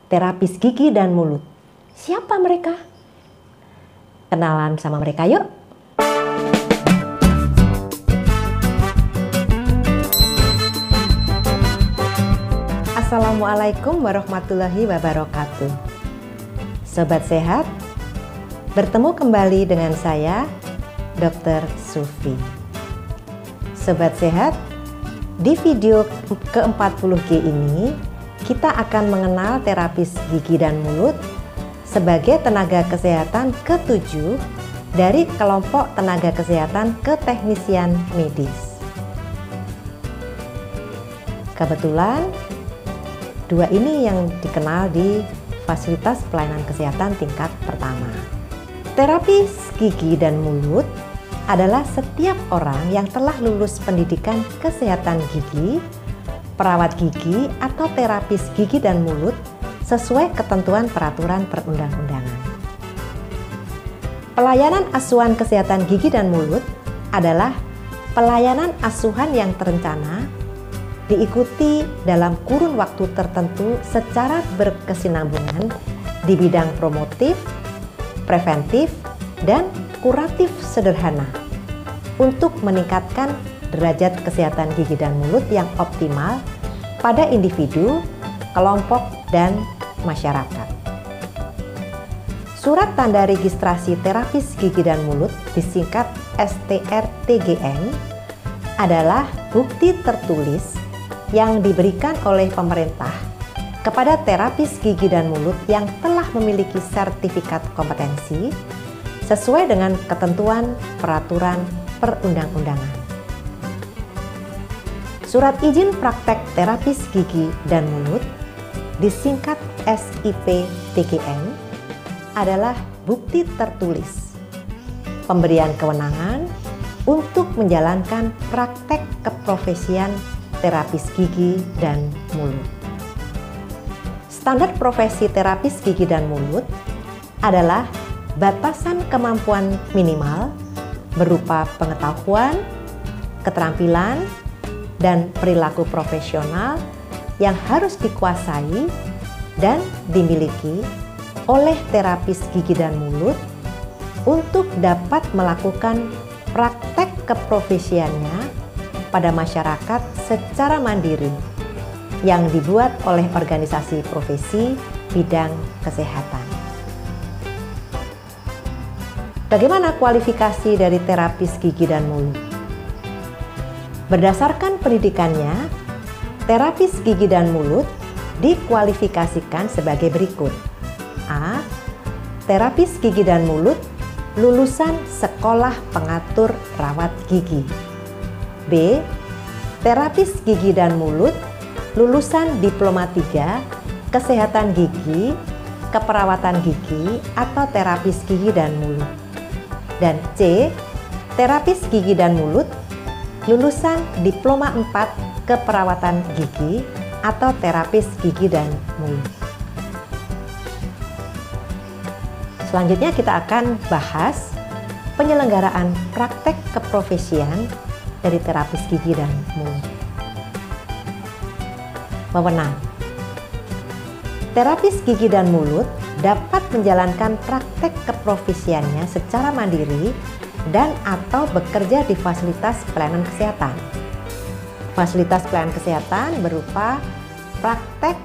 terapis gigi dan mulut. Siapa mereka? Kenalan sama mereka yuk. Assalamualaikum warahmatullahi wabarakatuh. Sobat sehat, bertemu kembali dengan saya, Dr. Sufi. Sobat sehat, di video ke-40G ini kita akan mengenal terapis gigi dan mulut sebagai tenaga kesehatan ke-7 dari kelompok tenaga kesehatan keteknisian medis. Kebetulan dua ini yang dikenal di fasilitas pelayanan kesehatan tingkat pertama. Terapis gigi dan mulut adalah setiap orang yang telah lulus pendidikan kesehatan gigi, perawat gigi, atau terapis gigi dan mulut sesuai ketentuan peraturan perundang-undangan. Pelayanan asuhan kesehatan gigi dan mulut adalah pelayanan asuhan yang terencana, diikuti dalam kurun waktu tertentu secara berkesinambungan di bidang promotif, preventif, dan kuratif sederhana untuk meningkatkan derajat kesehatan gigi dan mulut yang optimal pada individu, kelompok, dan masyarakat. Surat tanda registrasi terapis gigi dan mulut disingkat STR-TGM adalah bukti tertulis yang diberikan oleh pemerintah kepada terapis gigi dan mulut yang telah memiliki sertifikat kompetensi sesuai dengan ketentuan peraturan perundang-undangan. Surat izin praktek terapis gigi dan mulut disingkat SIP-TGM adalah bukti tertulis pemberian kewenangan untuk menjalankan praktek keprofesian terapis gigi dan mulut. Standar profesi terapis gigi dan mulut adalah batasan kemampuan minimal berupa pengetahuan, keterampilan, dan perilaku profesional yang harus dikuasai dan dimiliki oleh terapis gigi dan mulut untuk dapat melakukan praktek keprofesiannya pada masyarakat secara mandiri yang dibuat oleh organisasi profesi bidang kesehatan. Bagaimana kualifikasi dari terapis gigi dan mulut? Berdasarkan pendidikannya, terapis gigi dan mulut dikualifikasikan sebagai berikut. A. Terapis gigi dan mulut lulusan Sekolah Pengatur Rawat Gigi. B. Terapis gigi dan mulut lulusan Diploma 3 Kesehatan Gigi, Keperawatan Gigi, atau terapis gigi dan mulut. Dan C. Terapis gigi dan mulut lulusan Diploma 4 Keperawatan Gigi atau terapis gigi dan mulut. Selanjutnya kita akan bahas penyelenggaraan praktek keprofesian dari terapis gigi dan mulut. Wewenang. Terapis gigi dan mulut dapat menjalankan praktek keprofesiannya secara mandiri dan atau bekerja di fasilitas pelayanan kesehatan. Fasilitas pelayanan kesehatan berupa praktek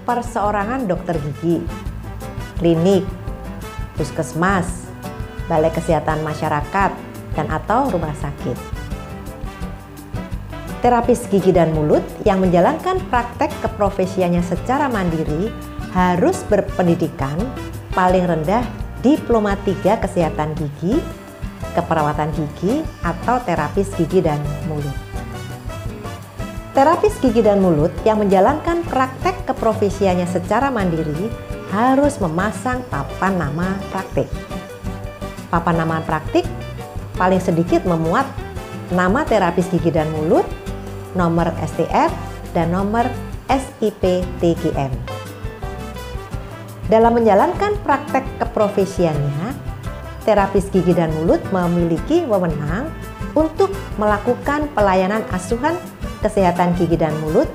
perseorangan dokter gigi, klinik, puskesmas, balai kesehatan masyarakat, dan atau rumah sakit. Terapis gigi dan mulut yang menjalankan praktek keprofesiannya secara mandiri harus berpendidikan paling rendah Diploma 3 Kesehatan Gigi, Keperawatan Gigi, atau terapis gigi dan mulut. Terapis gigi dan mulut yang menjalankan praktek keprofesiannya secara mandiri harus memasang papan nama praktik. Papan nama praktik paling sedikit memuat nama terapis gigi dan mulut, nomor STR, dan nomor SIP-TGM. Dalam menjalankan praktek keprofesiannya, terapis gigi dan mulut memiliki wewenang untuk melakukan pelayanan asuhan kesehatan gigi dan mulut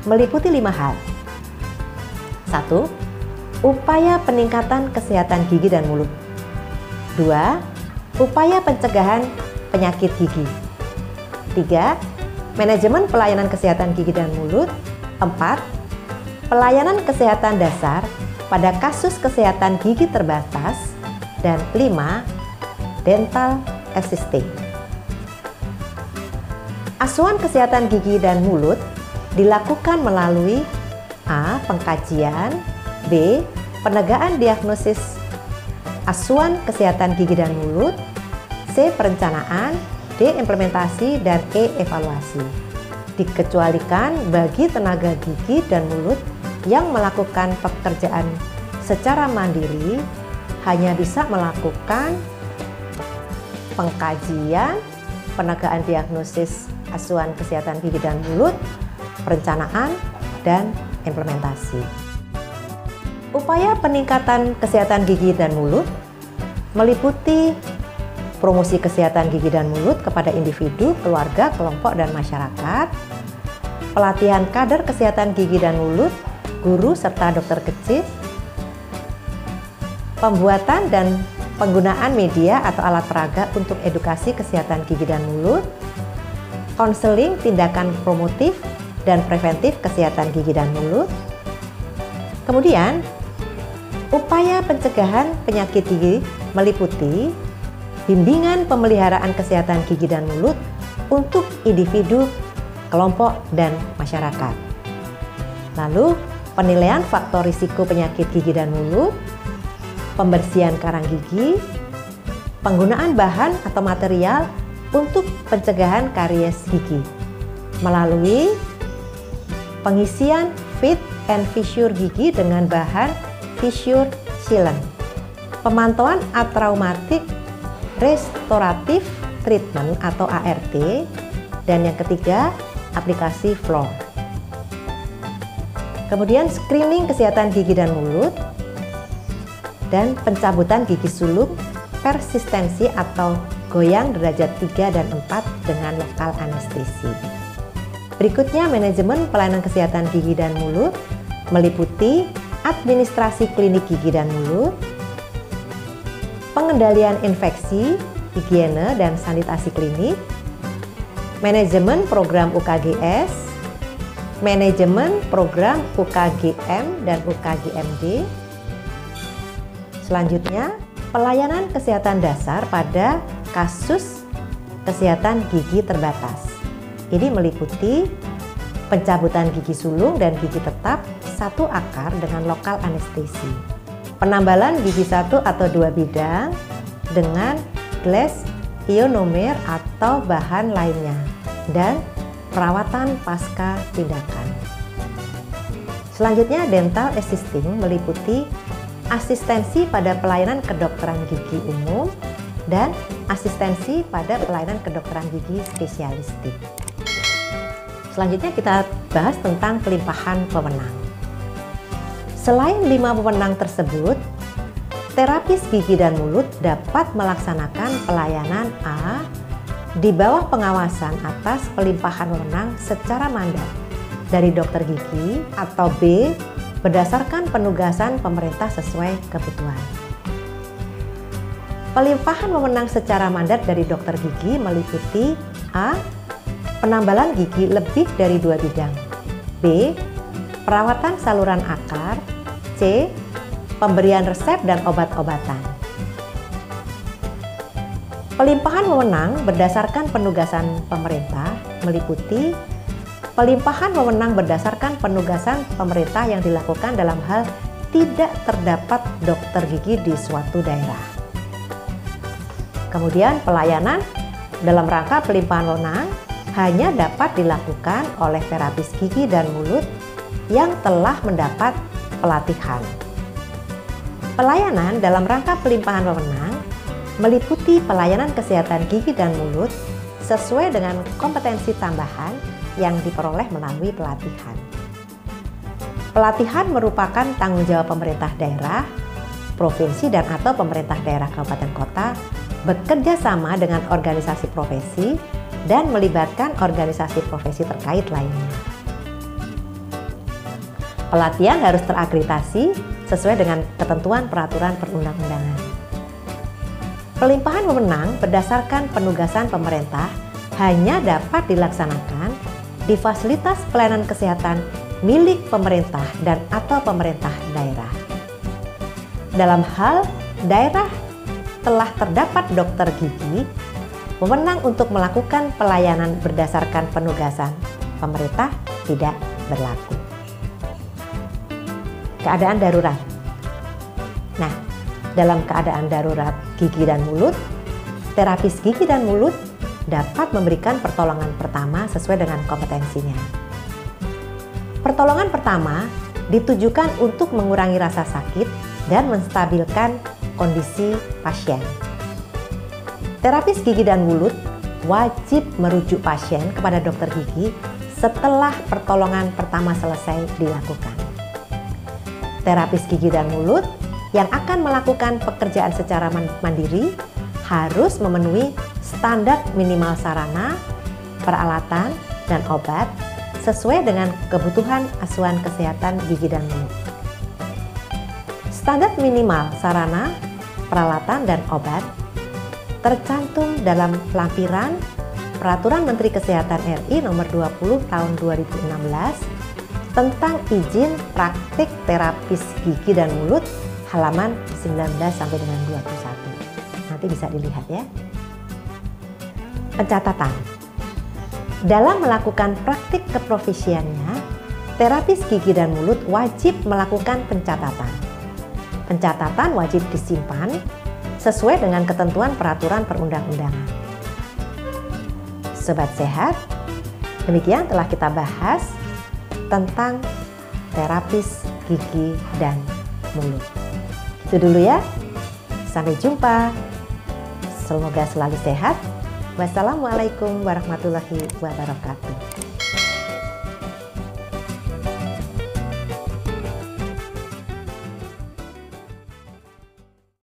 meliputi 5 hal. 1. upaya peningkatan kesehatan gigi dan mulut. 2. Upaya pencegahan penyakit gigi. 3. Manajemen pelayanan kesehatan gigi dan mulut. 4. Pelayanan kesehatan dasar pada kasus kesehatan gigi terbatas. Dan 5. Dental assisting. Asuhan kesehatan gigi dan mulut dilakukan melalui A. Pengkajian, B. Penegakan diagnosis asuhan kesehatan gigi dan mulut, C. Perencanaan, D. Implementasi, dan E. Evaluasi. Dikecualikan bagi tenaga gigi dan mulut yang melakukan pekerjaan secara mandiri hanya bisa melakukan pengkajian, penegakan diagnosis asuhan kesehatan gigi dan mulut, perencanaan, dan implementasi. Upaya peningkatan kesehatan gigi dan mulut meliputi promosi kesehatan gigi dan mulut kepada individu, keluarga, kelompok, dan masyarakat, pelatihan kader kesehatan gigi dan mulut, guru, serta dokter kecil, pembuatan dan penggunaan media atau alat peraga untuk edukasi kesehatan gigi dan mulut, konseling tindakan promotif dan preventif kesehatan gigi dan mulut. Kemudian, upaya pencegahan penyakit gigi meliputi bimbingan pemeliharaan kesehatan gigi dan mulut untuk individu, kelompok, dan masyarakat. Lalu, penilaian faktor risiko penyakit gigi dan mulut, pembersihan karang gigi, penggunaan bahan atau material untuk pencegahan karies gigi melalui pengisian fit and fissure gigi dengan bahan fissure sealant, pemantauan atraumatik restoratif treatment atau ART, dan yang ketiga aplikasi floor. Kemudian screening kesehatan gigi dan mulut dan pencabutan gigi sulung persistensi atau goyang derajat 3 dan 4 dengan lokal anestesi. Berikutnya, manajemen pelayanan kesehatan gigi dan mulut meliputi administrasi klinik gigi dan mulut, pengendalian infeksi, higiene dan sanitasi klinik, manajemen program UKGS, manajemen program UKGM dan UKGMD. Selanjutnya, pelayanan kesehatan dasar pada kasus kesehatan gigi terbatas. Ini meliputi pencabutan gigi sulung dan gigi tetap satu akar dengan lokal anestesi, penambalan gigi satu atau dua bidang dengan glass ionomer atau bahan lainnya, dan perawatan pasca tindakan. Selanjutnya, dental assisting meliputi asistensi pada pelayanan kedokteran gigi umum dan asistensi pada pelayanan kedokteran gigi spesialistik. Selanjutnya kita bahas tentang pelimpahan wewenang. Selain 5 wewenang tersebut, terapis gigi dan mulut dapat melaksanakan pelayanan A di bawah pengawasan atas pelimpahan wewenang secara mandat dari dokter gigi, atau B berdasarkan penugasan pemerintah sesuai kebutuhan. Pelimpahan wewenang secara mandat dari dokter gigi meliputi A. Penambalan gigi lebih dari 2 bidang, B. Perawatan saluran akar, C. Pemberian resep dan obat-obatan. Pelimpahan wewenang berdasarkan penugasan pemerintah meliputi pelimpahan wewenang berdasarkan penugasan pemerintah yang dilakukan dalam hal tidak terdapat dokter gigi di suatu daerah. Kemudian pelayanan dalam rangka pelimpahan wewenang hanya dapat dilakukan oleh terapis gigi dan mulut yang telah mendapat pelatihan. Pelayanan dalam rangka pelimpahan wewenang meliputi pelayanan kesehatan gigi dan mulut sesuai dengan kompetensi tambahan yang diperoleh melalui pelatihan. Pelatihan merupakan tanggung jawab pemerintah daerah, provinsi, dan atau pemerintah daerah kabupaten kota bekerja sama dengan organisasi profesi dan melibatkan organisasi profesi terkait lainnya. Pelatihan harus terakreditasi sesuai dengan ketentuan peraturan perundang-undangan. Pelimpahan wewenang berdasarkan penugasan pemerintah hanya dapat dilaksanakan di fasilitas pelayanan kesehatan milik pemerintah dan atau pemerintah daerah. Dalam hal daerah telah terdapat dokter gigi, wewenang untuk melakukan pelayanan berdasarkan penugasan pemerintah tidak berlaku. Keadaan darurat. Nah, dalam keadaan darurat gigi dan mulut, terapis gigi dan mulut dapat memberikan pertolongan pertama sesuai dengan kompetensinya. Pertolongan pertama ditujukan untuk mengurangi rasa sakit dan menstabilkan kondisi pasien. Terapis gigi dan mulut wajib merujuk pasien kepada dokter gigi setelah pertolongan pertama selesai dilakukan. Terapis gigi dan mulut yang akan melakukan pekerjaan secara mandiri harus memenuhi standar minimal sarana, peralatan, dan obat sesuai dengan kebutuhan asuhan kesehatan gigi dan mulut. Standar minimal sarana, peralatan, dan obat tercantum dalam lampiran Peraturan Menteri Kesehatan RI Nomor 20 Tahun 2016 tentang izin praktik terapis gigi dan mulut halaman 19 sampai dengan 21. Nanti bisa dilihat ya. Pencatatan. Dalam melakukan praktik keprofesiannya, terapis gigi dan mulut wajib melakukan pencatatan. Pencatatan wajib disimpan sesuai dengan ketentuan peraturan perundang-undangan. Sobat sehat, demikian telah kita bahas tentang terapis gigi dan mulut. Itu dulu ya. Sampai jumpa. Semoga selalu sehat. Wassalamualaikum warahmatullahi wabarakatuh.